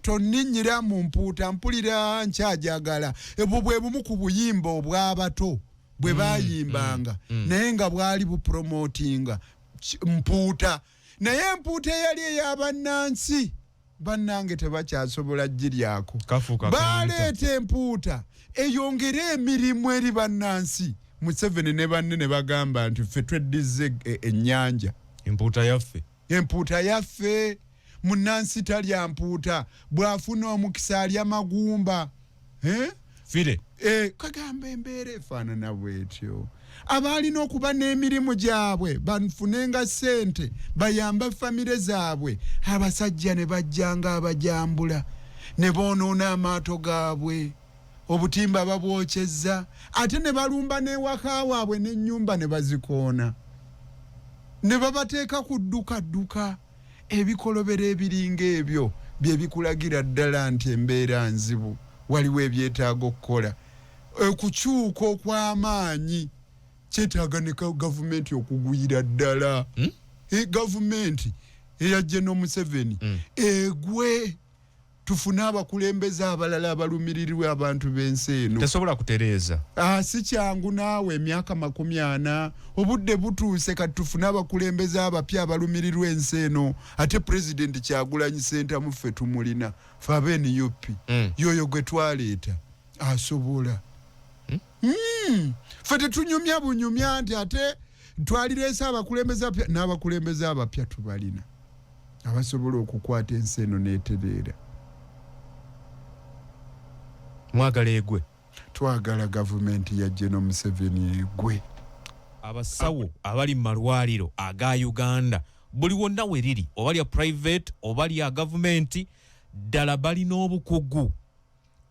tonninyira mu mpuuta mpulira nkyajagala ebwo bwe bumu ku buyimba obw'abato bwe bayimbanga naye nga bwali bupromotinga mpuuta naye empuuta eyali ey'abannansi bannange tebakyasobola giryako baleeta empuuta eyongere emirimu eri bannansi Museveni ne banne ne bagamba nti ffe tweddize ennyanja empuuta yaffe munnansi talya mpuuta bw'afuna omukisa alya magumba kagamba embeera efaanana bwetyo abaalina okuba n'emirimu gyabwe bafunenga ssente bayamba famire zaabwe abasajja ne bajjanga abajambula ne boonoona amaato gaabwe obutimba babwokyezza ate ne balumba n'ewaka waabwe n'ennyumba ne bazikoona ne babateeka ku dduka ebikolobero ebiringa ebyo bye bikulagira ddala nti embeera nzibu waliwo ebyetaaga okukola okukyuka okw'amaanyi kyetaaga ne gavumenti okugwira ddala gavumenti eya General Museveni egwe tufune abakulembeze abalala abalumirirwe abantu b'ensi eno tesobola kutereeza si kyangu naawe emyaka 40 obudde butuuse kati tufune abakulembeze abapya abalumirirwe ensi eno ate president Kyagulanyi Ssentamu ffe tumulina fe abeNUP yoyo gwe twaleeta asobola ffe tetunyumya bunyumya nti ate twalireese abakulembeze abapya n'abakulembeze abapya tubalina abasobola okukwata ensi eno n'etereera mwagala egwe twagala gavumenti ya General Museveni egwe abasawo abali mu malwaliro aga Uganda buli wonna we riri oba lya private oba lya gavumenti ddala balina obukugu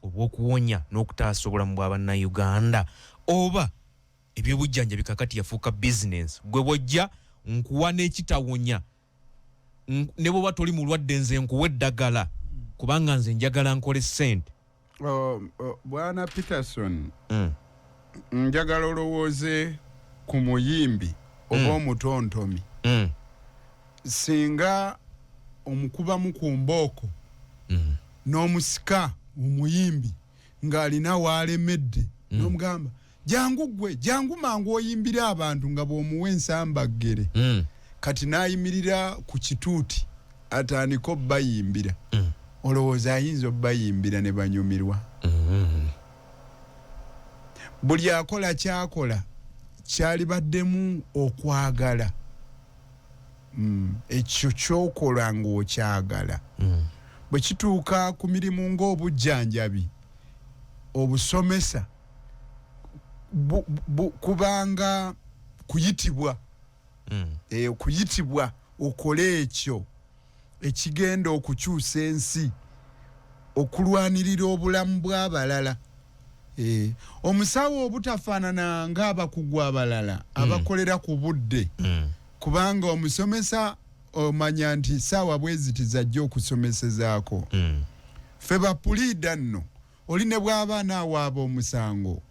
obw'okuwonya n'okutaasa obulamu bw'Abannayuganda oba ebyobujjanja bikakati yafuuka business gwe bwojja nkuwa n'ekitawonya ne bw'oba toli mulwadde nze nkuwa eddagala kubanga nze njagala nkole ssente. Bwana Peterson njagala olowooze ku muyimbi oba omutontomi singa omukubamu ku mbooko n'omusika omuyimbi ng'alina waalemedde n'omugamba jangu mangu oyimbira abantu nga bw'omuwa ensambagere kati n'ayimirira ku kituuti atandika obbayimbira olowooza ayinza obbayimbira ne banyumirwa buli akola kyakola kyali baddemu okwagala ekyo kyokola ng'okyagala bwe kituuka ku mirimu ng'obujjanjabi obusomesa kubanga kuyitibwa kuyitibwa okole ekyo ekigenda okukyusa ensi okulwanirira obulamu bw'abalala omusawo obutafaanana ng'abakugu abalala abakolera ku budde kubanga omusomesa omanya nti saawa bweziti zajja okusomesezaako ffe bapuliida nno oli ne bw'aba naawaaba omusango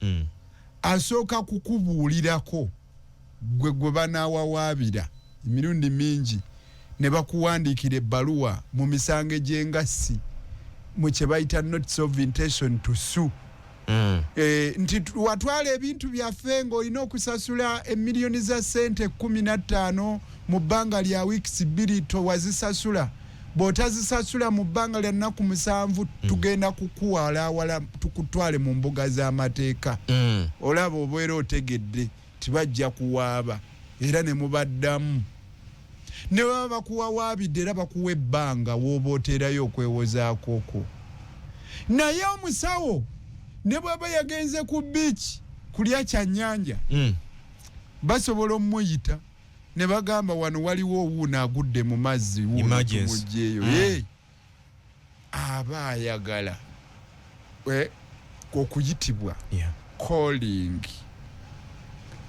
asooka kukubuulirako gwe banaawawaabira emirundi mingi ne bakuwandiikira ebbaluwa mu misango egy'engassi mu kye bayita notice of intention to sue nti watwala ebintu byaffe ng'olina okusasula emiliyoni za ssente 15 mu bbanga lya wiikisi 2 towazisasula bw'otazisasula mu bbanga lya nnaku 7 tugenda kukuwalaawala tukutwale mu mbuga z'amateeka olaba obeera otegedde tibajja kuwaaba era ne mubaddamu ne baba bakuwawaabidde era bakuwa ebbanga w'oba oteerayo okwewozaakoko naye omusawo ne bwaba yagenze ku biiki kulya kyannyanja basobola omuyita ne bagamba wano waliwo owuuna agudde mu mazzi mugyeyo aba ayagala okuyitibwa calling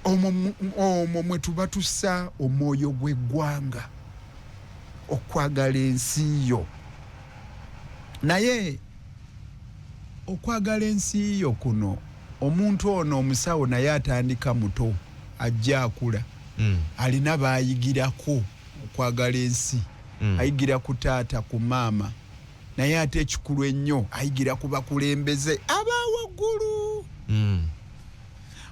omwo mwe tuba tussa omwoyo gw'eggwanga okwagala ensi yo naye okwagala ensi yo kuno omuntu ono omusawo naye atandika muto ajja akula alina baayigirako okwagala ensi ayigira ku taata ku maama naye ate ekikulu ennyo ayigira ku bakulembeze abawaggulu.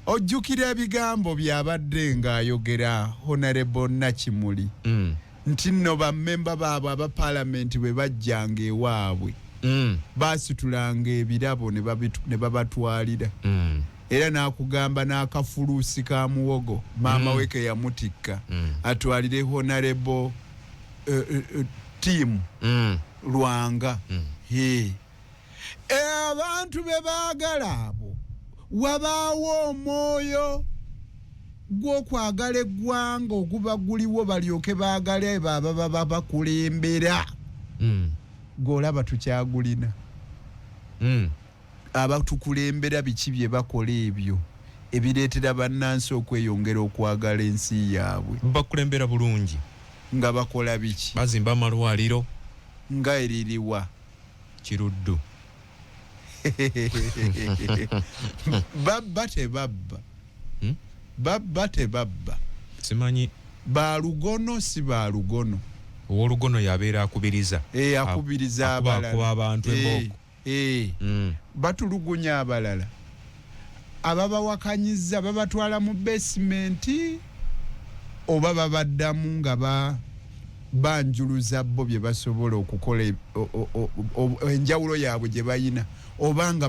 Ojjukira ebigambo byabadde ng'ayogera Honorable Nakimuli nti nno bammemba baabwe aba paalamenti bwe bajjanga ewaabwe baasitulanga ebirabo ne babatwalira. Era n'akugamba n'akafuluusi ka muwogo maama we ke yamutikka atwalire Honorable Tim Lwanga. Abantu be baagala abo wabaawo omwoyo gw'okwagala eggwanga oguba guliwo balyoke baagale baba bakulembera. Gw'olaba tukyagulina. Abatukulembera biki bye bakola ebyo ebireetera bannansi okweyongera okwagala ensi yaabwe. Bakulembera bulungi nga bakola biki? Bazimba amalwaliro nga eririwa Kiruddu. Babba tebabba. Babba tebabba. Simanyi balugono si balugono. Ow'olugono yabeera akubiriza. Akubiriza abalala. Akuba abantu embooko. Batulugunya abalala. Ababawakanyiza babatwala mu basementi oba babaddamu nga banjuluza bo bye basobola okukola enjawulo yaabwe gye bayina oba nga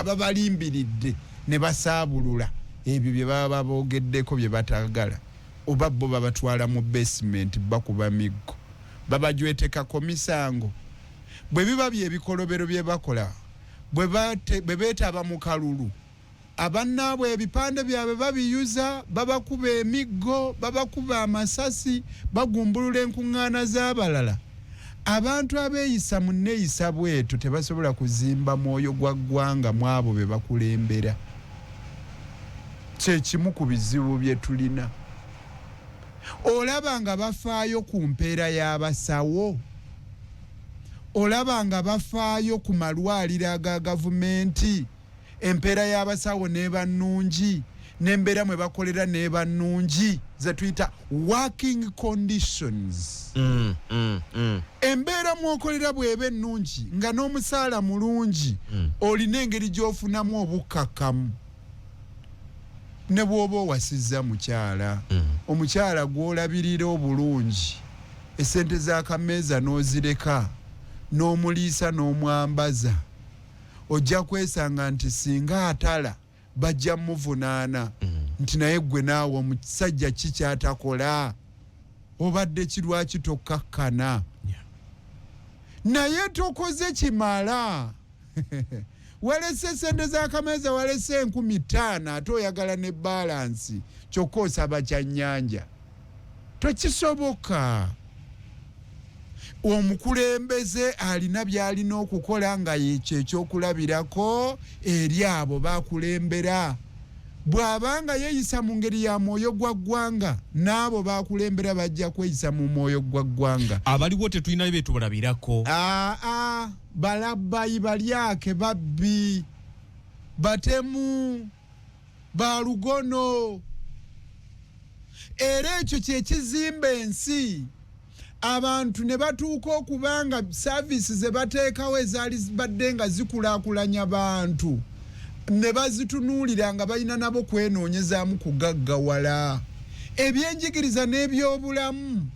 babalimbiridde ne basaabulula ebyo bye baba boogeddeko bye batagala oba bo babatwala mu basement bakuba miggo babajwetekako misango. Bwe biba byebikolobero bye bakola bwe beetaba mu kalulu abannaabwe ebipande byabwe babiyuza babakuba emiggo babakuba amasasi bagumbulula enkuŋŋaana z'abalala. Abantu abeeyisa mu nneeyisa bwetu tebasobola kuzimba mwoyo gwa ggwanga mu abo be bakulembera. Kyekimu ku bizibu bye tulina. Olaba nga bafaayo ku mpeera y'abasawo. Olaba nga bafaayo ku malwaliro aga gavumenti. Empeera y'abasawo n'eba nnungi n'embeera mwe bakolera n'eba nnungi ze tuyita working conditions. Embeera mwokolera bw'eba ennungi nga n'omusaala mulungi olina engeri gy'ofunamu obukkakkamu. Ne bw'oba owasizza mukyala omukyala gw'olabirira obulungi essente z'akameeza n'ozireka n'omuliisa n'omwambaza ojja kwesanga nti singa atala bajja muvunaana nti naye gwe naawe omusajja kikyatakola obadde kirwaki tokkakkana naye tokoze kimala. Walese sente z'akameeza walese 50,000 ate oyagala ne balansi kyokka osaba kyannyanja. Tokisoboka. Omukulembeze alina byalina okukola nga yekyo ekyokulabirako eri abo bakulembera. Bw'abanga yeeyisa mu ngeri ya mwoyo gwa ggwanga n'abo bakulembera bajja kweyisa mu mwoyo gwa ggwanga. Abaliwo tetulina bye tubalabirako. Balabbayi balyake babbi batemu balugono. Era ekyo kye kizimba ensi. Abantu ne batuuka okubanga services ze bateekawo ezaali badde nga zikulaakulanya bantu ne bazitunuulira nga balina nabo kwenoonyezaamu kugaggawala. Ebyenjigiriza n'ebyobulamu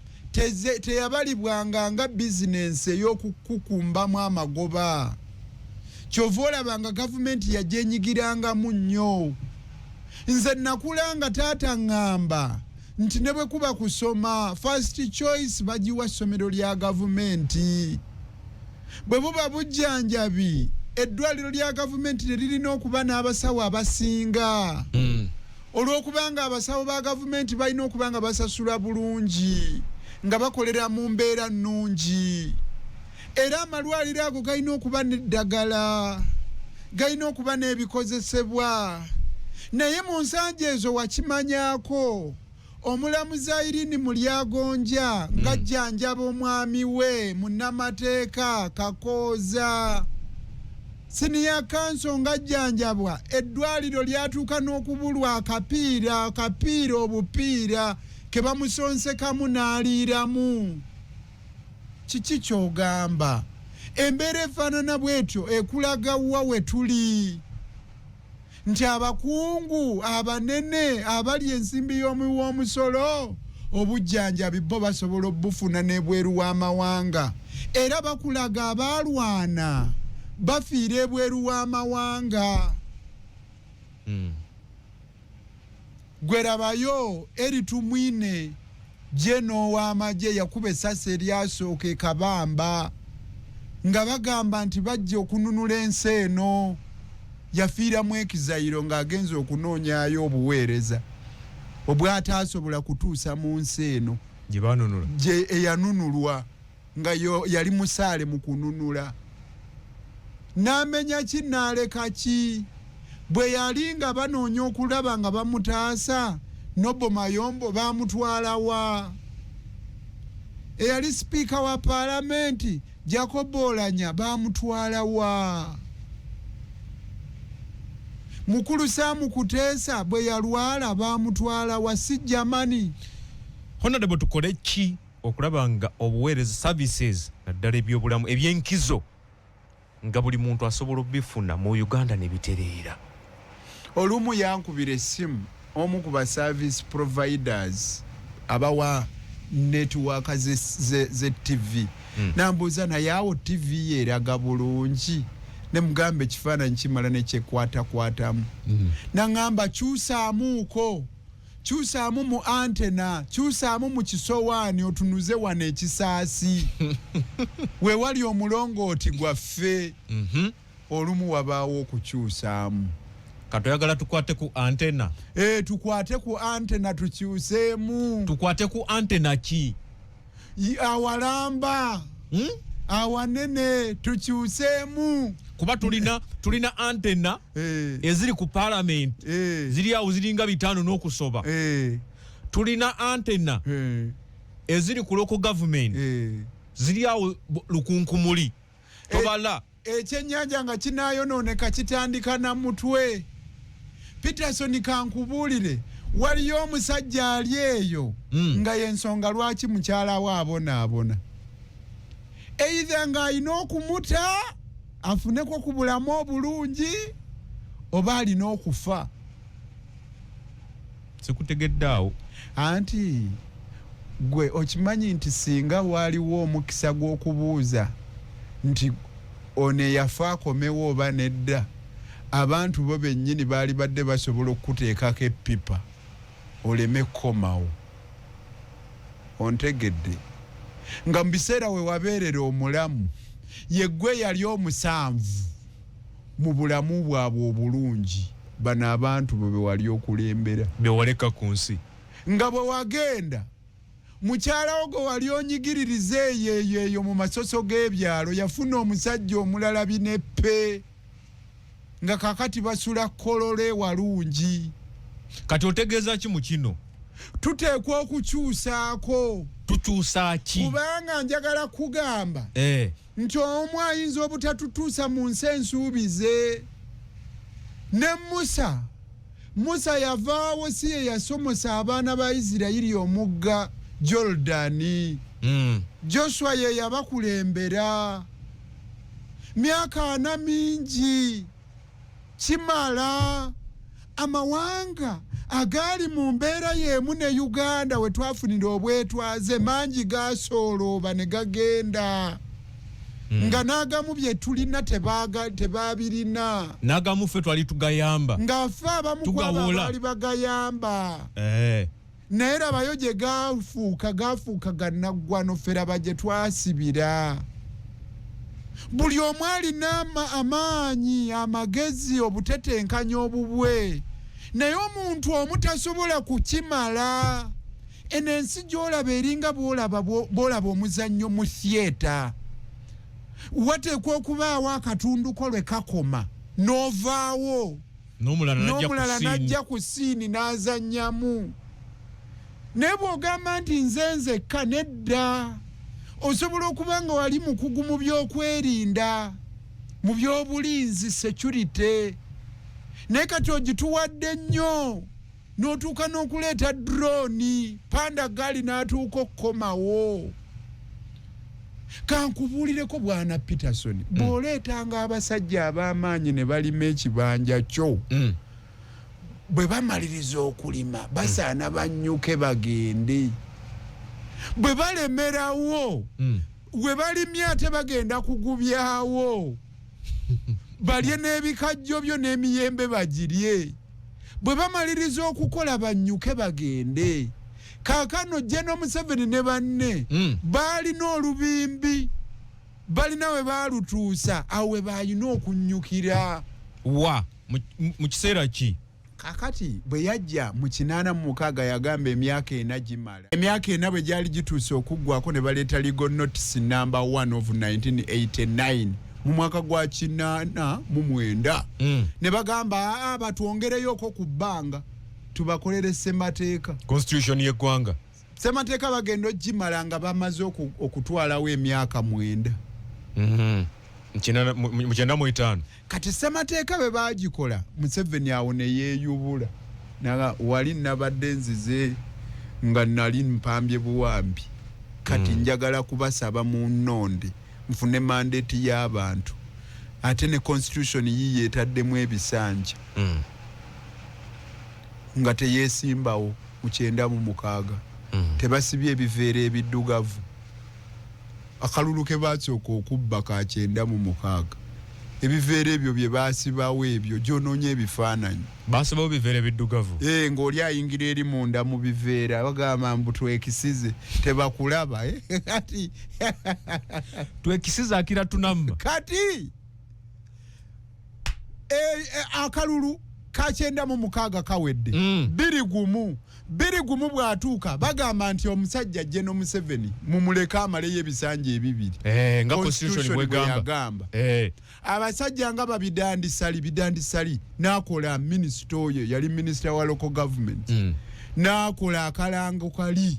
teyabalibwanga nga bizinensi ey'okukukumbamu amagoba. Kyova olabanga gavumenti yagyenyigirangamu nnyo. Nze nakulanga taata ngamba nti ne bwe kuba kusoma first choice bagiwa ssomero lya gavumenti. Bwe buba bujjanjabi eddwaliro lya gavumenti ne lirina okuba n'abasawo abasinga. Olw'okubanga abasawo ba gavumenti balina okuba nga basasula bulungi nga bakolera mu mbeera nnungi. Era amalwaliro ago galina okuba n'eddagala, galina okuba n'ebikozesebwa. Naye mu nsanja ezo wakimanyaako omulamuzi Irene Mulyagonja ng'ajjanjaba omwami we munnamateeka Kakooza. Siniya kanso ng'ajjanjabwa eddwaliro lyatuuka n'okubulwa akapiira obupiira ke bamusonsekamu n'aliiramu. kiki kyogamba embeera efaanana bwetyo ekulaga wa we tuli nti abakungu abanene abali ensimbi y'omusolo obujjanjabi bo basobola obufuna n'ebweru w'amawanga era bakulaga abaalwana bafiira ebweru w'amawanga gwerabayo eritumwine jeno w'amagye yakuba essasi eryasooka Kabamba nga bagamba nti bajja okununula ensi eno yafiiramu ekizayiro ng'agenza okunoonyayo obuweereza obwataasobola kutuusa mu nsi eno gye eyanunulwa nga yali musaale mu kununula n'amenya ki n'aleka ki bwe yali nga banoonya okulaba nga bamutaasa Nobo Mayombo bamutwalawa eyali sipiika wa paalamenti Jacob Oulanyah bamutwalawa Mukulu Sam Kuteesa bwe yalwala bamutwalawa si Germany. Honorable tukole ki okulaba nga obuweereza services naddala ebyobulamu ebyenkizo nga buli muntu asobola obifuna mu Uganda ne bitereera. Olumu yankubira essimu omu ku ba service providers abawa network ze TV nambuuza naye awo TV eraga bulungi ne mugambe ekifaananyi kimala ne kyekwatakwatamu naŋŋamba kyusaamu mu antena kyusaamu mu kisowaani otunuze wano ekisaasi we wali omulongooti gwaffe olumu wabaawo okukyusaamu katoyagala tukwate ku antena tukwate ku antena tukyuseemu tukwate ku antena ki awalamba awanene tukyuseemu kuba tulina antena eziri ku parliament ziri awo ziringa 5 n'okusoba tulina antena eziri ku local government ziri awo lukunkumuli tobala ekyennyanja nga kinaayonooneka kitandika na mutwe Peterson kankubuulire waliyo omusajja ali eyo nga yensonga lwaki mukyala we abonaabona either nga alina okumuta afuneko ku bulamu obulungi oba alina okufa sikutegedde awo anti gwe okimanyi nti singa waaliwo omukisa gw'okubuuza nti ono eyafa akomewo oba nedda abantu bo bennyini baali badde basobola okuteekako epipa oleme komawo ontegedde nga mu biseera we wabeerera omulamu yeggwe yali omusanvu mu bulamu bwabwe obulungi bano abantu bwe wali okulembera bewaleka ku nsi nga bwe wagenda mukyalawo gwe wali onyigiririza eyo mu masoso g'ebyalo yafuna omusajja omulala bineppe nga kakati basula kolole walungi kati otegeeza ki mu kino tuteekwa okukyusaako tukyusa ki kubanga njagala kugamba nti omu ayinza obutatutuusa mu nsi ensuubize ne Musa yavaawo si ye yasomosa abaana ba Isirayiri omugga Jordani Joshua ye yabakulembera myaka 4 mingi kimala amawanga agali mu mbeera y'emu ne Uganda we twafunira obwetwaze mangi gasoolooba ne gagenda nga n'agamu bye tulina tebaabirina n'agamu ffe twali tugayamba ng'afe abamu kwabo baali bagayamba naye rabayo gye gaafuuka gannaggwano ffe raba gye twasibira buli omu alina amaanyi amagezi obutetenkanya obubwe naye omuntu omu tasobola kukimala eno ensi gy'olaba eringa bw'olaba omuzannyo mu theatre wateekwa okubaawo akatunduko lwe kakoma n'ovaawo n'omulala n'ajja ku siini n'azannyamu naye bw'ogamba nti nze nzekka nedda osobola okuba nga wali mukugu mu byokwerinda mu byobulinzi security naye kati ogituwadde nnyo n'otuuka n'okuleeta drone panda gali n'atuuka okukomawo kankubuulireko bwana Peterson bw'oleetanga abasajja ab'amaanyi ne balima ekibanja kyo bwe bamaliriza okulima basaana bannyuke bagende bwe balemerawo we balimye ate bagenda kugubyawo balye n'ebikajjo byo n'emiyembe bagirye bwe bamaliriza okukola bannyuke bagende kaakano General Museveni ne banne balina olubimbi balina we baalutuusa awo we balina okunnyukira wa mu kiseera ki kakati bwe yajja mu 86 yagamba emyaka 4 gimala emyaka 4 bwe gyali gituuse okuggwako ne baleeta legal notice number 1 of 1989 mu mwaka gwa 89 ne bagamba batwongereyoko ku bbanga tubakolere semateeka constitution y'eggwanga semateeka bagenda ogimala nga bamaze okutwalawo emyaka 9 mu 95 kati semateeka bwe bagikola Museveni awo ne yeeyubula wali nabadde nzize nga nali mpambye buwambi kati njagala kubasaba mu nnonde nfune mandate y'abantu ate ne constitution yiye etaddemu ebisanja nga teyeesimbawo mu 96 tebasibye ebiveera ebiddugavu akalulu ke baasooka okubba ka 96 ebiveera ebyo bye baasibawo ebyo gyonoonye ebifaananyi baasibawo biveera ebiddugavu ng'oli ayingira eri munda mu biveera bagamba mbu twekisize tebakulaba kati twekisize akira tunamma kati akalulu ka 96 kawedde 21 bw'atuuka bagamba nti omusajja General Museveni mumuleka amaleyo ebisanja ebibiri nga constitution bwegamba abasajja nga bidandisali n'akola minisita oyo yali minisita wa local government n'akola akalango kali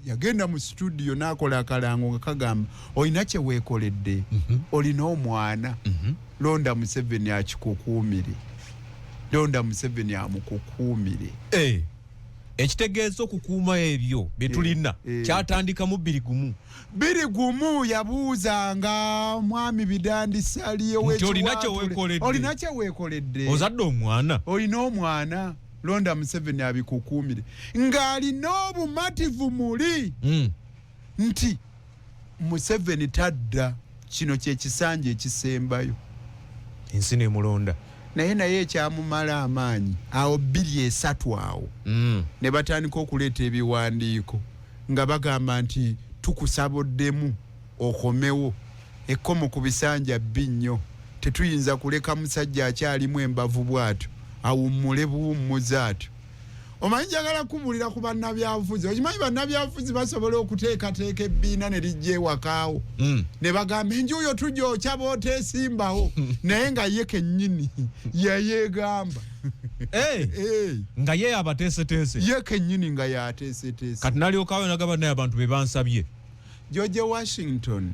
yagenda mu studio n'akola akalango nga kagamba olina kye weekoledde olina omwana londa Museveni akikukuumire londa Museveni amukukuumire ekitegeeza okukuuma ebyo byetulina kyatandika mu 21 yabuuzanga mwami bidandisali olina kye weekoledde ozadde omwana olina omwana londa Museveni abikukuumire ng'alina obumativu muli nti Museveni tadda kino kyekisanja ekisembayo ensi nemulonda naye ekyamumala amaanyi awo 23 awo ne batandika okuleeta ebiwandiiko nga bagamba nti tukusaboddemu okomewo ekkomo ku bisanja nnyo tetuyinza kuleka musajja akyalimu embavu bw'atyo awummule buwummuza atyo omanyi njagala kubulira ku bannabyabufuzi okimanyi bannabyabufuzi basobola okuteekateeka ebbiina ne lijja ewakaawo ne bagamba enjuuyo tujja okyaba oteesimbawo naye nga ye kennyini yayeegamba nga ye abateeseteese ye kennyini nga yateeseteese kati nalyokawo nagamba naye abantu be bansabye George Washington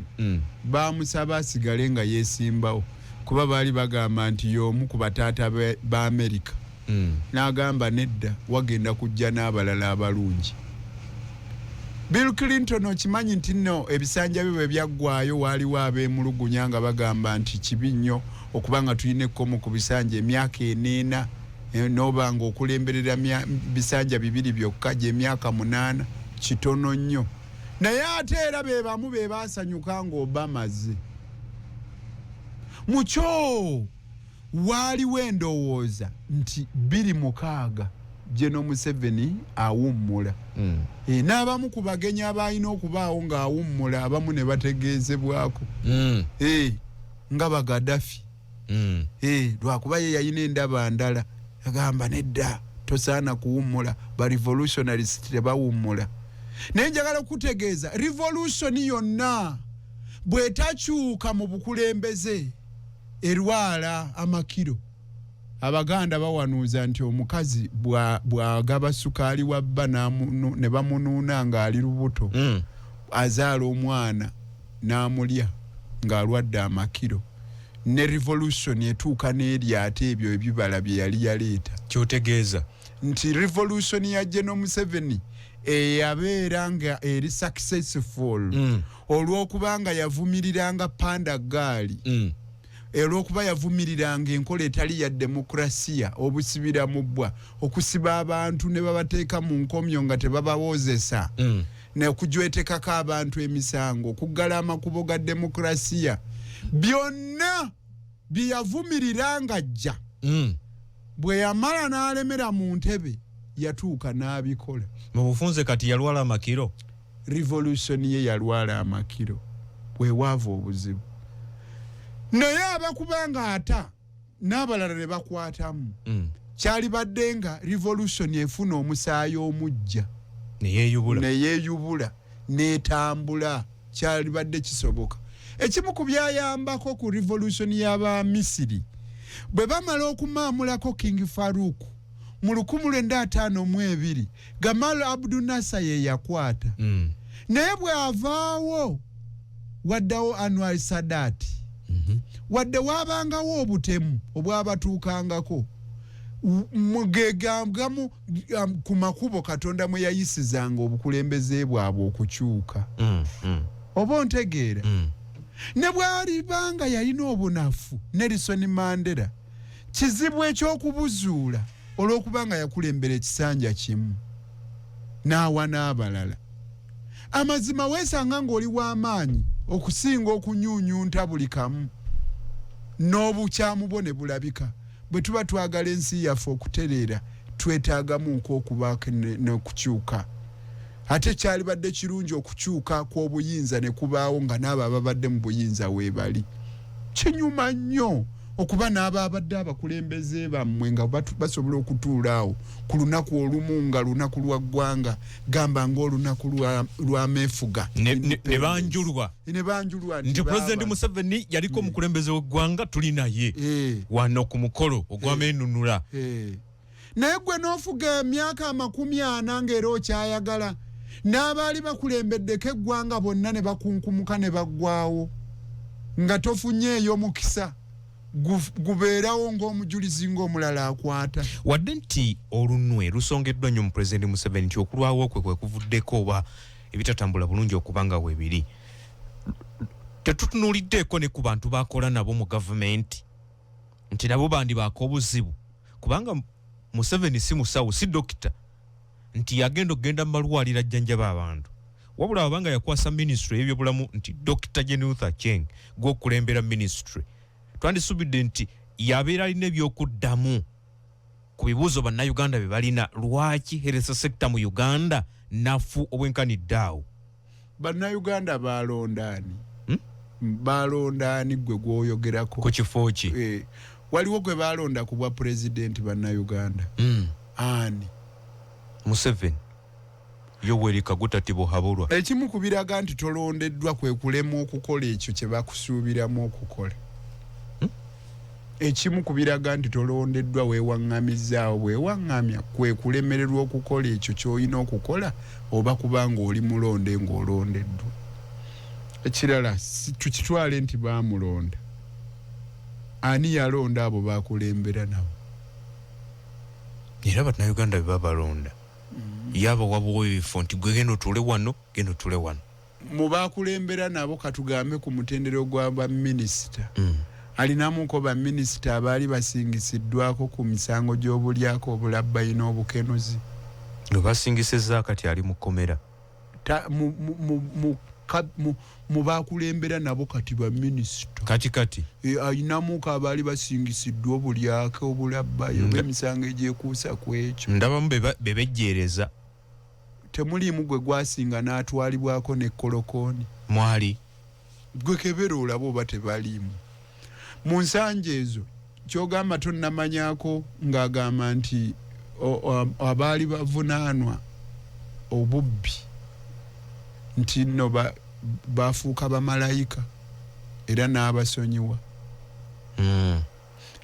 bamusaba asigale nga yeesimbawo kuba baali bagamba nti y'omu ku bataata ba Amerika n'agamba nedda wagenda kujja n'abalala abalungi Bill Clinton okimanyi nti nno ebisanja bye bwe byaggwayo waaliwo abeemulugunya nga bagamba nti kibi nnyo okuba nga tulina ekkomo ku bisanja emyaka 4 n'oba nga okulemberera bisanja 2 byokka gy'emyaka 8 kitono nnyo naye ate era be bamu be baasanyuka ng'obamaze mukyo waaliwo endowooza nti 26 General Museveni awummula n'abamu ku bagenyi abalina okubaawo ng'awummula abamu ne bategeezebwako nga Bagadafi lwakuba ye yalina endaba ndala agamba nedda tosaana kuwummula ba revolutionaries tebawummula naye njagala okutegeeza revolution yonna bw'etakyuka mu bukulembeze erwala amakiro Abaganda bawanuuza nti omukazi bw'agaba sukaali wa bba ne bamunuuna ng'ali lubuto azaala omwana n'amulya ng'alwadde amakiro ne revolution etuuka n'erya ate ebyo ebibala bye yali yaleeta kyotegeeza nti revolution ya General Museveni eyabeera nga eri successful olw'okubanga yavumiriranga panda gaali olw'okuba yavumiriranga enkola etali ya demokrasiya obusibira mu bbwa okusiba abantu ne babateeka mu nkomyo nga tebabawoozesa nekujwetekako abantu emisango okuggala amakubo ga demokrasiya byonna bye yavumiriranga ajja bwe yamala n'alemera mu ntebe yatuuka n'abikola mu bufunze kati yalwala amakiro revolution ye yalwala amakiro bwewaava obuzibu naye abakubanga ata n'abalala ne bakwatamu kyali badde nga revolution efuna omusaayi omujja neyeeyubula n'etambula kyali badde kisoboka ekimu ku byayambako ku revolution y'Abamisiri bwe bamala okumaamulako King Farouk mu 1952 Gamal Abdel Nasser ye yakwata naye bwe avaawo waddawo Anwar Sadat wadde wabangawo obutemu obwabatuukangako mugegamgamu ku makubo Katonda mwe yayisizanga obukulembeze bwabwe okukyuka oba ontegeera ne bw'alibanga yalina obunafu Nelson Mandela kizibu ekyokubuzuula olw'okubanga yakulembera ekisanja kimu n'awa n'abalala amazima weesanga ng'oli w'amaanyi okusinga okunyuunyunta buli kamu n'obukyamu bwo ne bulabika bwe tuba twagala ensi yaffe okutereera twetaagamuko okubaako n'okukyuka ate kyali badde kirungi okukyuka kw'obuyinza ne kubaawo nga n'abo ababadde mu buyinza weebali kinyuma nnyo okuba n'ababadde abakulembeze bammwe nga basobola okutuulaawo ku lunaku olumu nga lunaku lwa ggwanga gamba ng'olunaku lwa meefuga ne banjulwa nti President Museveni yaliko omukulembeze w'eggwanga tuli naye wano ku mukolo ogw'ameenunula naye gwe n'ofuga emyaka 40 ng'era okyayagala n'abaali bakulembeddeko eggwanga bonna ne bakunkumuka ne baggwaawo nga tofunyeeyo mukisa gubeerawo ng'omujulizi ng'omulala akwata wadde nti olunwe lusongeddwa nnyo mu President Museveni nti okulwawo kwe kuvuddeko oba ebitatambula bulungi okubanga weebiri tetutunuuliddeeko ne ku bantu bakola nabo mu gavumenti nti nabo bandibaako obuzibu kubanga Museveni si musawo si dokita nti yagenda okugenda mu malwaliro ajjanjaba abantu wabula abanga yakwasa ministry y'ebyobulamu nti Dr. Jenutha Acheng gw'okulembera ministry twandisubidde nti yabeera alina ebyokuddamu ku bibuuzo bannayuganda bye balina lwaki health sector mu Uganda nafu obwenkaniddeawo bannayuganda balondaani balondaani gwe gwoyogerako ku kifo ki waliwo gwe balonda ku bwa president bannayuganda ani Museveni Yoweri Kaguta Tibuhaburwa ekimu ku biraga nti tolondeddwa kwe kulema okukola ekyo kye bakusuubiramu okukola ekimu ku biraga nti tolondeddwa weewaŋŋamizaawo bwewaŋŋamya kwe kulemererwa okukola ekyo ky'olina okukola oba kubanga oli mulonde ng'olondeddwa ekirala tukitwale nti baamulonda ani yalonda abo bakulembera nabo era bannayuganda be babalonda yaba wabuwa ebifo nti gwe genda otule wano genda otule wano mu bakulembera nabo katugambe ku mutendero gwa baminisita alinamuko baminisita abaali basingisiddwako ku misango gy'obulyako obulabbayi n'obukenuzi nga basingisezza kati ali mu kkomera mu bakulembera nabo kati baminisita kati alinamuko abaali basingisiddwa obulyako obulabbayi obw'emisango egyekuusa ku ekyo ndabamu bebejjeereza temuliimu gwe gwasinga n'atwalibwako n'ekkolokooni mwali gwe kebera olaba oba tebaliimu mu nsanja ezo kyogamba tonnamanyako ng'agamba nti abaali bavunaanwa obubbi nti nno bafuuka bamalayika era n'abasonyiwa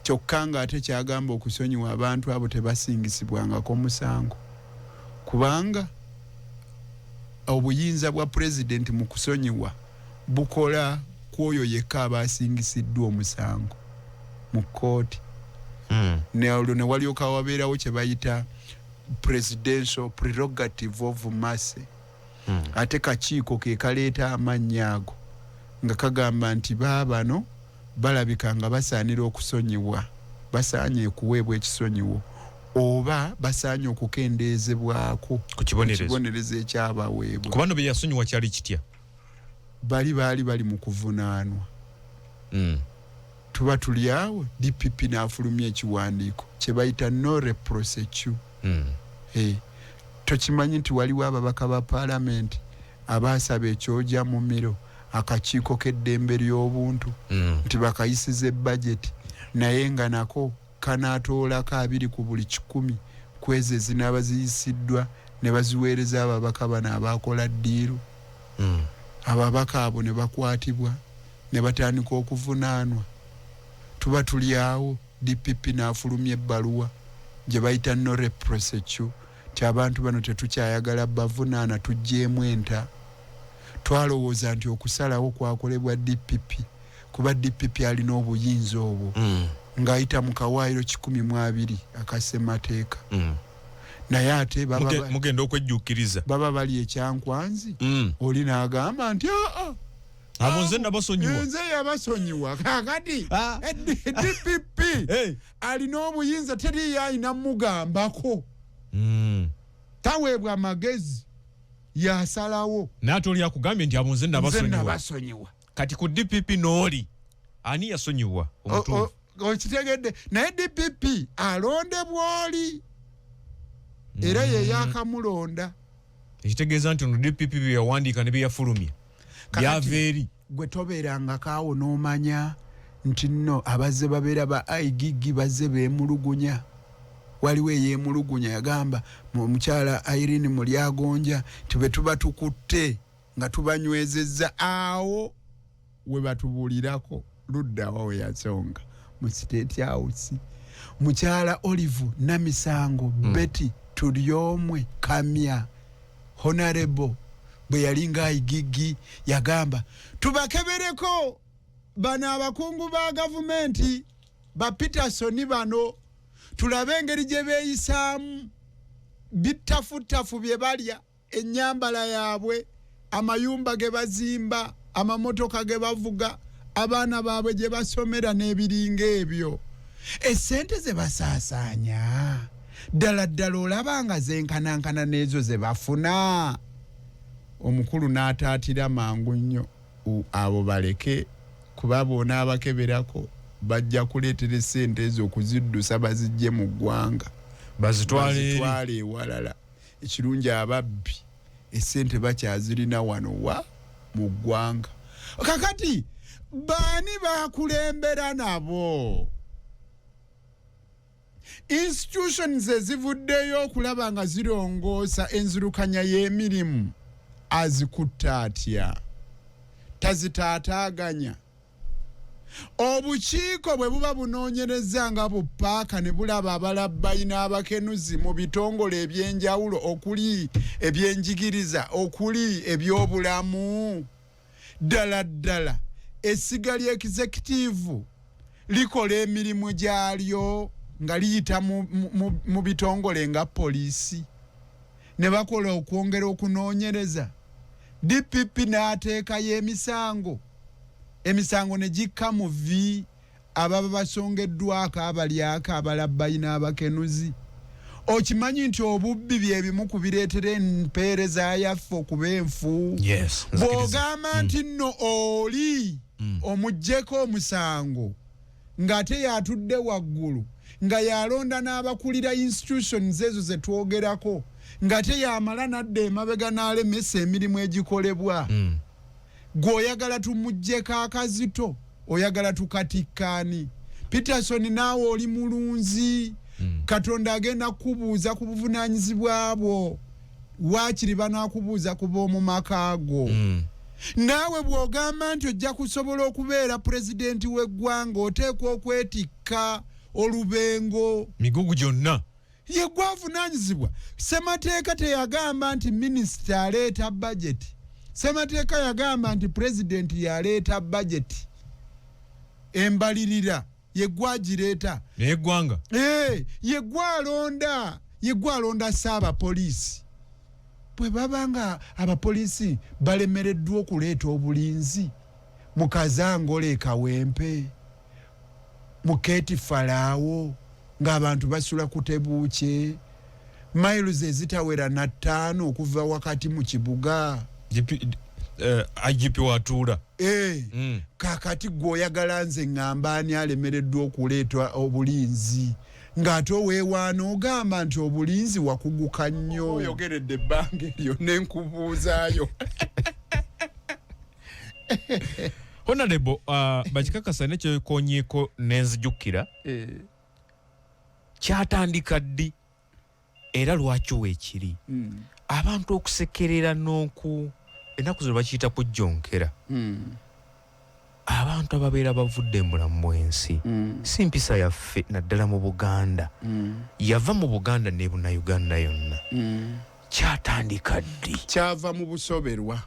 kyokka ng'ate kyagamba okusonyiwa abantu abo tebasingisibwangako musango kubanga obuyinza bwa pulezidenti mu kusonyiwa bukola kwoyo yekka abasingisiddwa omusango mu kkooti ne walyoka wabeerawo kye bayita presidential prerogative of mercy. Ate kakiiko ke kaleeta amannya ago nga kagamba nti baabano balabika nga basaanira okusonyiwa, basaanye kuweebwa ekisonyiwo oba basaanye okukendeezebwako ku kibonerezo ekyabaweebwa. Kubano bye yasonyiwa kyali kitya? Baali mu kuvunaanwa. Tuba tuli awo DPP n'afulumya ekiwandiiko kye bayita no reprosecute. Tokimanyi nti waliwo ababaka ba paalamenti abaasaba ekyojja mu miro akakiiko k'eddembe ly'obuntu nti bakayisize budget naye nga nako kanaatoolako 2 ku buli 100 kwezi ezinaaba ziyisiddwa ne baziweereza ababaka bano abaakola ddiiru. Ababaka abo ne bakwatibwa ne batandika okuvunaanwa. Tuba tuli awo DPP n'afulumya ebbaluwa gye bayita no reprosecute ti abantu bano tetukyayagala bavunaana tugjeemu enta. Twalowooza nti okusalawo kwakolebwa DPP kuba DPP alina obuyinza obwo ng'ayita mu kawaayiro 12 akassemateeka. Naye ate mugenda okwejjuukiriza baba bali ekyankwanzi oli n'agamba nti abo nze nabasonyiwa. Nze yabasonyiwa kakati DPP alina obuyinza teri yalina mugambako. Taweebwa amagezi yasalawo. Naate oli akugambye nti abo nze nabasonyiwa. Kati ku DPP n'oli ani yasonyiwa omutuufu? Okitegedde naye DPP alondebwa oli era ye yakamulonda. Ekitegeeza nti ono DPP bye yawandiika ne bye yafulumya byava eri. Gwe tobeeranga kaawo n'omanya nti nno abazze babeera ba IGG bazze beemulugunya. Waliwo eyeemulugunya yagamba omukyala Irene Mulyagonja tube tuba tukutte nga tubanywezezza awo we batubuulirako luddawa we yasonga mu State House. Mukyala Olive Namisango Betty Tulyomwe Kamya Honorable bwe yalinga IGG yagamba tubakebereko bano abakungu ba gavumenti ba Peterson bano tulabe engeri gye beeyisaamu bittafutafu bye balya ennyambala yaabwe amayumba ge bazimba amamotoka ge bavuga abaana baabwe gye basomera n'ebiringa ebyo essente ze basaasaanya ddala olaba nga zenkanankana n'ezo ze bafuna. Omukulu n'ataatira mangu nnyo abo baleke kuba boona abakeberako bajja kuleetera essente ezo okuziddusa bazijje mu ggwanga bazitwale ewalala. Ekirungi ababbi essente bakyazirina wano wa mu ggwanga. Kakati baani bakulembera nabo? Institutions ezivuddeyo okulaba nga zirongoosa enzirukanya y'emirimu azikutta atya? Tazitaataaganya. Obukiiko bwe buba bunoonyereza nga bupaaka ne bulaba abalabbayi n'abakenuzi mu bitongole ebyenjawulo okuli ebyenjigiriza okuli ebyobulamu ddala essiga lya executive likola emirimu gyalyo nga liyita mu bitongole nga poliisi ne bakola okwongera okunoonyereza. DPP n'ateekayo emisango ne gikka mu vi ababa basongeddwako abalyako abalabbayi n'abakenuzi. Okimanyi nti obubbi bye bimu ku bireetera empeereza yaffe okuba enfu. Bw'ogamba nti nno oli omuggyeko omusango ng'ate yatudde waggulu nga yalonda n'abakulira institutions ezo ze twogerako ng'ate yamala nadda emabega n'alemesa emirimu egikolebwa. Gw'oyagala tumuggyeko akazito oyagala tukatikkaani. Peterson naawe oli mulunzi. Katonda agenda kubuuza ku buvunaanyizibwa bwo. Waakiri banaakubuuza ku b'omu maka go. Naawe bw'ogamba nti ojja kusobola okubeera pulezidenti w'eggwanga oteekwa okwetikka olubengo. Migugu gyonna. Ye gwavunaanyizibwa. Ssemateeka teyagamba nti minisita aleeta budget. Ssemateeka yagamba nti pulezidenti yaleeta budget. Embalirira ye gwagireeta. Eggwanga. Ye gwalonda. yegwa alonda Ssaabapoliisi bwe babanga abapoliisi balemereddwa okuleeta obulinzi mu Kazangole Kawempe mu Keeti Falaawo ng'abantu basula ku Tebuukye miles ezitawera na 5 okuva wakati mu kibuga IGP Watuula kakati gwoyagala nze ngamba ani alemereddwa okuleetwa obulinzi ng'ate oweewaana ogamba nti obulinzi wakuguka nnyo oyogeredde ebbanga eryo n'enkubuuzaayo Honorable bakikakasa nekyekonyeeko nenzijukira kyatandika ddi era lwaki weekiri abantu okusekerera n'oku ennaku zino bakiyita kujjonkera abantu ababeera bavudde mulamu bw'ensi si mpisa yaffe naddala mu Buganda yava mu Buganda ne Bunnayuganda yonna kyatandika ddi kyava mu busoberwa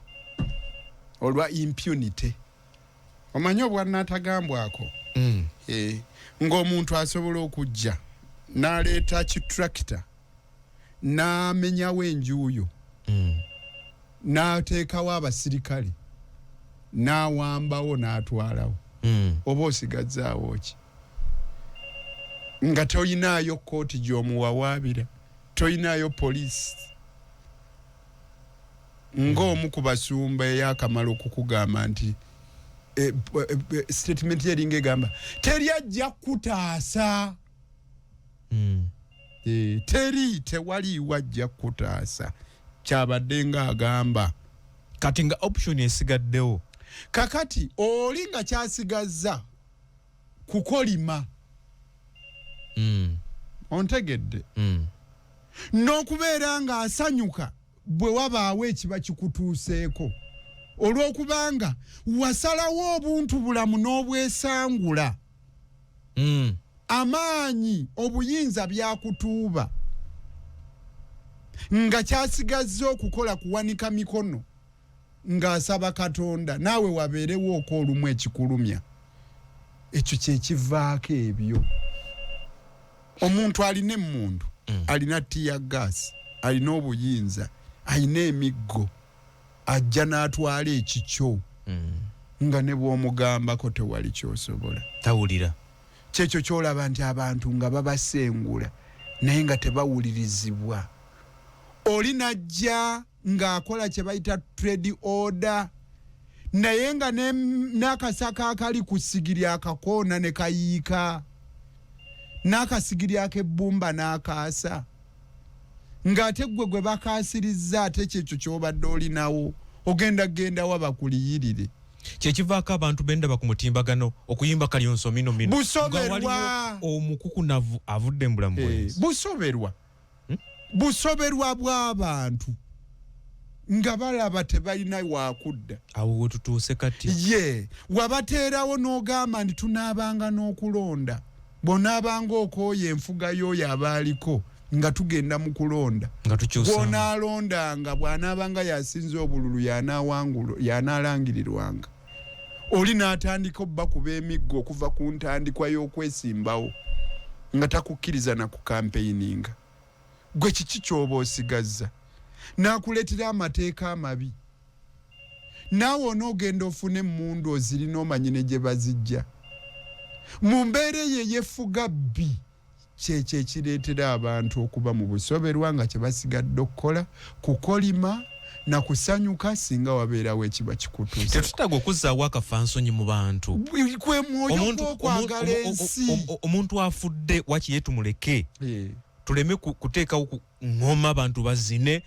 olwa impunity omanyi obwanaatagambwako ng'omuntu asobola okujja n'aleeta kitrakita n'amenyawo enjuuyo n'ateekawo abasirikale n'awambawo n'atwalawo oba osigazzaawo ki nga toyinaayo kooti gy'omuwawaabira toyinaayo poliisi ng'omu ku basumba eyakamala okukugamba nti statement yeringa egamba teryajja kutaasa tewali wajja kutaasa kyabadde nga agamba kati nga option esigaddewo kakati oli nga kyasigazza kukolima ontegedde n'okubeera nga asanyuka bwe wabaawo ekiba kikutuuseeko olw'okubanga wasalawo obuntu bulamu n'obwesangula amaanyi obuyinza byakutuuba nga kyasigazza okukola kuwanika mikono ng'asaba Katonda naawe wabeerewo olumu ekikulumya ekyo kyekivaako ebyo omuntu alina emmundu alina tiya gaasi alina obuyinza alina emiggo ajja n'atwala ekikyo nga ne bw'omugambako tewali kyosobola tawulira kyekyo kyolaba nti abantu nga babasengula naye nga tebawulirizibwa oli najja ng'akola kye bayita trade order naye nga n'akasaka akali ku ssigiri akakoona ne kayiika n'akasigiri ak'ebbumba n'akaasa ng'ate gwe bakaasirizza ate kyekyo ky'obadde olinawo ogenda wabakuliyirire kyekivaako abantu bendaba ku mutimbagano okuyimba Kalyonso mino busoberwa omukukunavu avudde mu bulamu bwensi busoberwa bw'abantu nga balaba tebalina wakudda awo wetutuuse kati wabateerawo n'ogamba nti tunaabanga n'okulonda bw'onaabanga okooya enfuga y'oyo abaaliko nga tugenda mu kulonda bw'onaalondanga bw'anaabanga yasinze obululu yanaalangirirwanga oli n'atandika obba kuba emiggo okuva ku ntandikwa y'okwesimbawo nga takukkiriza na ku kampeyininga gwe kiki ky'oba osigazza n'akuleetera amateeka amabi naawe onoogenda ofune emmundu ozirina omanyi ne gye bazijja mu mbeera eyo eyefuga bbi kyekyo ekireetera abantu okuba mu busoberwa nga kye basigadde okukola kukolima na kusanyuka singa wabeerawo ekiba kikutuusa tetutaaga okuzzaawo akafansonyi mu bantu kwe mwoyo gw'okwagala ensi omuntu afudde wakiye tumuleke tuleme kuteekawo ngoma abantu bazine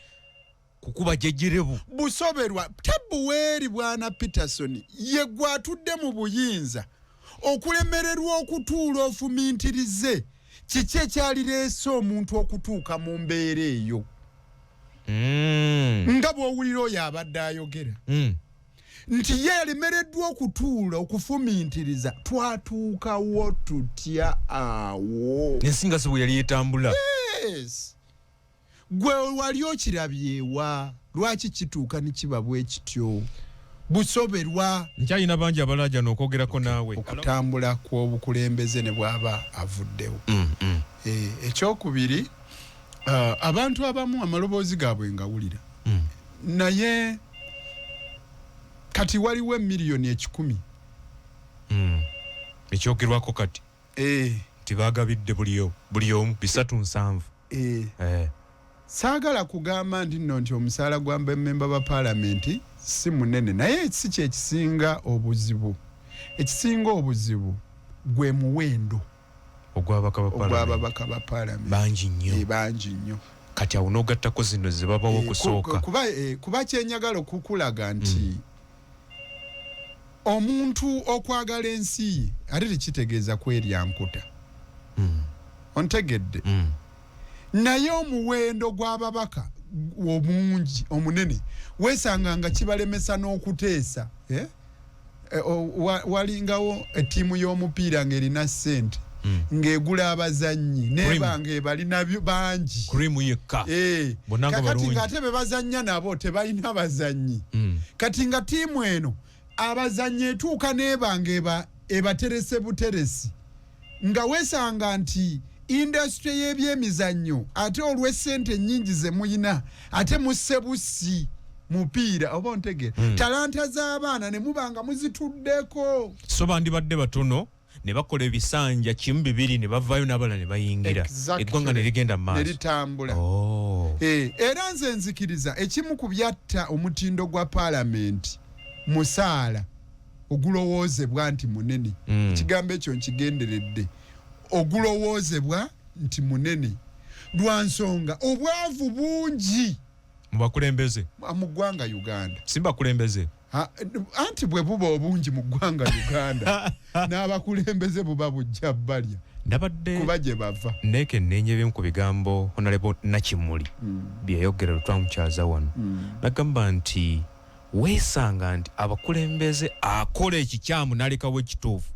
kukuba jejjerebu busoberwa tebuweeri bwana Peterson ye gwatudde mu buyinza okulemererwa okutuula ofumintirize kiki ekyalireese omuntu okutuuka mu mbeera eyo nga bw'owulira oyo abadde ayogera nti ye yalemereddwa okutuula okufumintiriza twatuukawo tutya awo ensinga si bwe yali etambula gwe wali okirabyewa lwaki kituuka ne kiba bwe kityo busoberwa nkyalina bangi abalaaja n'okwogerako naawe okutambula kw'obukulembeze ne bwaba avuddewo ekyokubiri abantu abamu amaloboozi gaabwe ngawulira naye kati waliwo miliyoni 10 ekyogerwako kati tibagabidde buli omu 370 saagala kugamba nti omusaala gwa memba ba paalamenti si munene naye si kyekisinga obuzibu. Ekisinga obuzibu gwe muwendo ogw'ababaka ba paalamenti bangi nnyo. Kati awo n'ogattako zino ze babawo okusooka kuba kyenyagala okukulaga nti omuntu okwagala ensi ye ate tekitegeeza kwerya nkuta. Ontegedde naye omuwendo gw'ababaka omungi omunene weesanga nga kibalemesa n'okuteesa. Walingawo ettiimu y'omupiira ng'erina ssente ng'egula abazannyi nebanga ebalina bangi krimu yekka kati ng'ate be bazannya nabo tebalina bazannyi. Kati nga ttiimu eno abazannyi etuuka nebanga ebaterese buteresi nga weesanga nti industry y'ebyemizannyo ate olw'essente nnyingi ze muyina ate musse busi mupiira oba ontegere talanta z'abaana ne mubanga muzituddeko so bandibadde batono ne bakola ebisanja 1-2 ne bavaayo n'abalala ne bayingira eggwanga ne ligenda mu maaso ne litambula. Era nze nzikiriza ekimu ku byatta omutindo gwa paalamenti musaala ogulowoozebwa nti munene. Ekigambo ekyo nkigenderedde ogulowoozebwa nti munene lwa nsonga obwavu bungi mu bakulembeze mu ggwanga Uganda. Si bakulembeze anti bwe buba obungi mu ggwanga Uganda n'abakulembeze buba bujja balya ndabadde kuba gye bava neeke nneenye bimu ku bigambo Honorable Nakimuli bye yayogera twamukyaza wano nagamba nti weesanga nti abakulembeze akola ekikyamu n'alekawo ekituufu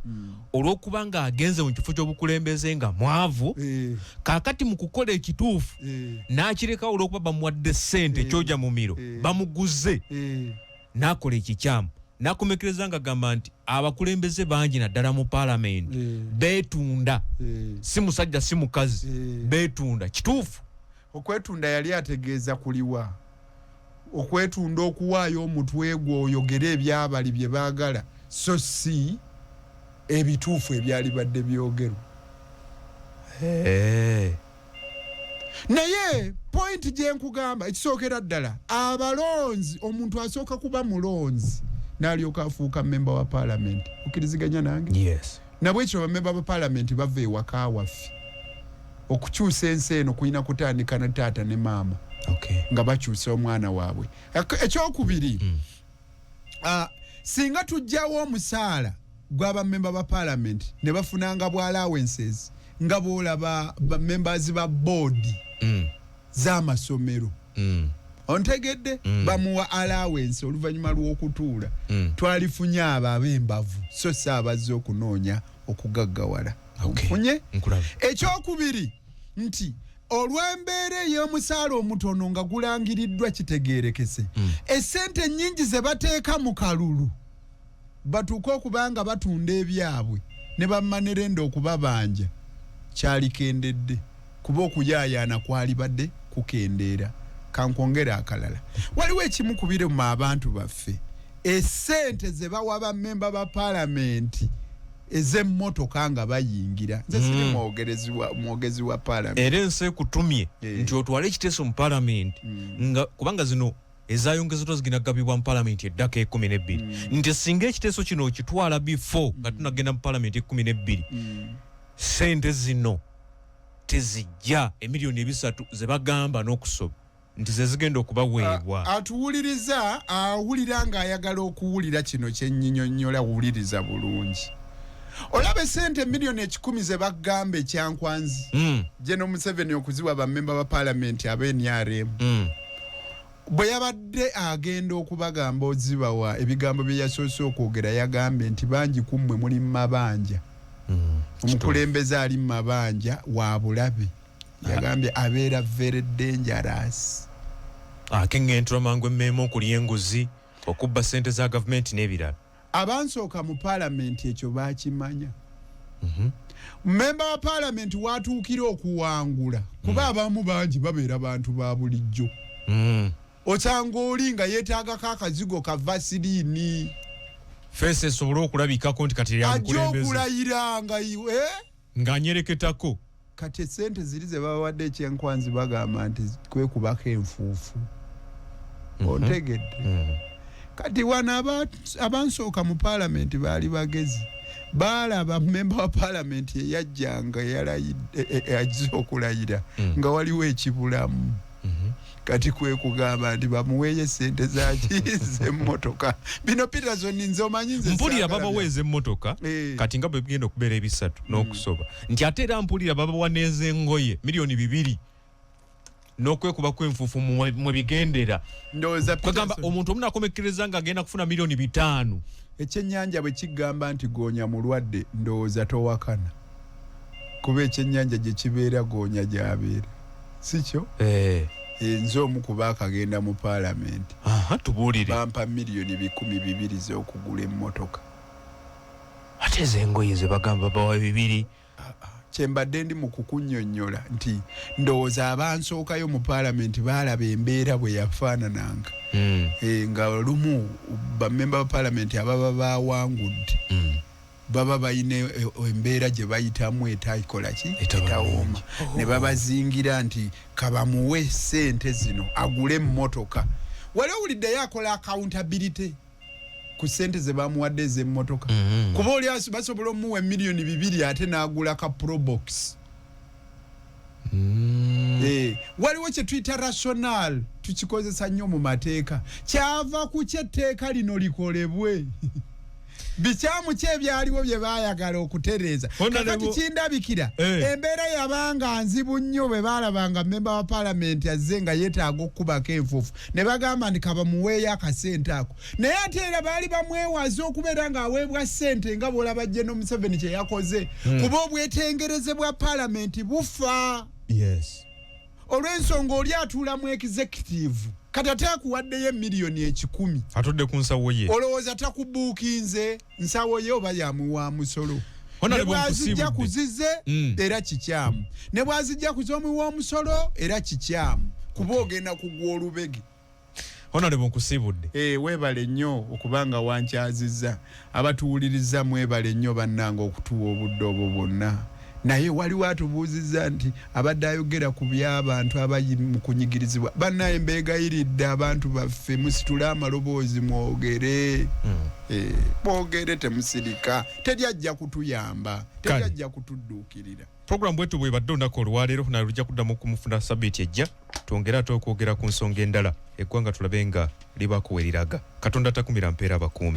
olw'okuba nga agenze mu kifo ky'obukulembeze nga mwavu kaakati mu kukola ekituufu n'akirekawo olw'okuba bamuwadde ssente kyojja mu miro bamuguze n'akola ekikyamu n'akomekereza nga agamba nti abakulembeze bangi naddala mu paalamenti beetunda si musajja si mukazi beetunda kituufu. Okwetunda yali ategeeza kuliwa okwetunda okuwaayo omutwe gwo oyogere ebyabali bye baagala so si ebituufu ebyali badde byogerwa. Naye point gye nkugamba ekisookera ddala abalonzi omuntu asooka kuba mulonzi n'alyoka afuuka memba wa paalamenti. Okkiriziganya nange? Yes. Nabwekyo bamemba ba paalamenti bava ewaka waffe okukyusa ensi eno kulina kutandika na taata ne maama nga bakyusa omwana waabwe. Ekyokubiri singa tujjawo omusaala gw'abamemba ba paalamenti ne bafunanga bwa allowances nga boolaba members ba boodi z'amasomero ontegedde bamuwa allowance oluvannyuma lw'okutuula twalifunye abo ab'embavu so si abazze okunoonya okugaggawala. Funye ekyokubiri nti olw'embeera ey'omusaala omutono nga gulangiriddwa kitegeerekese essente nnyingi ze bateeka mu kalulu batuuka okubanga batunda ebyabwe ne bammanerenda okubabanja kyalikendedde kuba okuyaayaana kwali badde kukendeera. Kankwongera akalala waliwo ekimu kubire mu abantu baffe essente ze bawa bammemba ba paalamenti ez'emmotoka nga bayingira. Nze siri mwogezi wa paalamenti era ensi ekutumye nti otwale ekiteeso mu paalamenti nga kubanga zino ezayongezeddwa zigenda gabibwa mu paalamenti eddaka 12 nti singa ekiteeso kino okitwala before nga tunagenda mu paalamenti 12 sente zino tezijja emiliyoni 3 ze bagamba n'okusoba nti ze zigenda okubaweebwa. Atuwuliriza awulira ng'ayagala okuwulira kino kyennyinnyonnyola wuliriza bulungi. Olaba sente miliyoni 10 ze bagamba ekyankwanzi General Museveni okuziwa bammemba ba paalamenti ab'NRM bwe yabadde agenda okubagamba ozibawa ebigambo bye yasoose okwogera yagambye nti bangi kummwe muli mu mabanja omukulembeze ali mu mabanja wa bulabe yagambye abeera very dangerous. Akengentura mangu emmeema okulya enguzi okubba ssente za gavumenti n'ebirala. Abansooka mu paalamenti ekyo baakimanya Member wa parliament watuukira okuwangula kuba abamu bangi babeera bantu ba bulijjo. Osanga oli nga yeetaagako akazigo ka vasilini fesi esobole okulabikako nti kati yamukulembeze ajja okulayira nga ng'anyereketako kati sente ziri ze babawadde ekyenkwanzi bagamba nti kwekubako enfuufu. Ontegedde kati wano abansooka mu parliament baali bagezi baalaba member wa parliament eyajjanga ajja okulayira nga waliwo ekibulamu. Kati kwekugamba nti bamuweeye sente zakize emmotoka. Bino Peterson nze omanyi nze mpulira babaweeze emmotoka kati nga bwe bigenda okubeera ebisatu n'okusoba nti ate era mpulira babawa n'ez'engoye milioni 2 n'okwekuba kw'enfuufu mwe bigendera. Kwegamba omuntu omu nakomekkereza ng'agenda kufuna milioni 5. Ekyennyanja bwe kigamba nti goonya mulwadde ndowooza towakana kuba ekyennyanja gye kibeera goonya gy'abeera si kyo? Nze omu kuba akagenda mu parliament tubuulire bampa milioni 200 z'okugula emmotoka ate ez'engoye ze bagamba bawa 2. Kyembadde ndi mu kukunnyonnyola nti ndowooza abansookayo mu parliament baalaba embeera bwe yafaanananga nga lumu bamemba ba parliament ababa bawangudde baba bayina embeera gye bayitamu etayikola ki etawooma ne babazingira nti kabamuwe sente zino agule emmotoka. Wali owuliddeyo akola accountability ku sente ze bamuwadde ez'emmotoka kuba oli basobola omuwa milioni 2 ate n'agula ka probox. Waliwo kye tuyita rational tukikozesa nnyo mu mateeka kyava ku kyetteeka lino likolebwe. Bikyamu kyebyaliwo bye baayagala okutereeza kakati kindabikira embeera yabanga nzibu nnyo bwe baalabanga member wa parliament azze nga yeetaaga okukubako enfuufu ne bagamba nti kabamuweeyo akasente ako naye ate era baali bamwewaza okubeera ng'aweebwa ssente nga bw'olaba General Museveni kye yakoze kuba obwetengereze bwa parliament bufa. Olw'ensonga oli atuula mu executive kati ate akuwaddeyo milioni 10 atudde ku nsawo ye olowooza takubuukinze nsawo ye oba yamuwa musolo ne bwazijja kuzize era kikyamu ne bwazijja kuzomuwa omusolo era kikyamu kuba ogenda kugwa olubege. Honorable nkusibudde weebale nnyo okubanga wankyazizza abatuwuliriza mwebale nnyo bannanga okutuwa obudde obwo bwonna naye waliwo atubuuzizza nti abadde ayogera ku by'abantu abayi mu kunyigirizibwa bannaye mbeegayiridde abantu baffe musitule amaloboozi mwogere mwogere temusirika teryajja kutuyamba teryajja kutudduukirira. Program bwetu bwebadde olunaku olwaleero naye lujja kuddamu kumufuna sabbiiti ejja twongere ate okwogera ku nsonga endala eggwanga tulabe nga libaako we liraga. Katonda takumira mpeera abakuumi.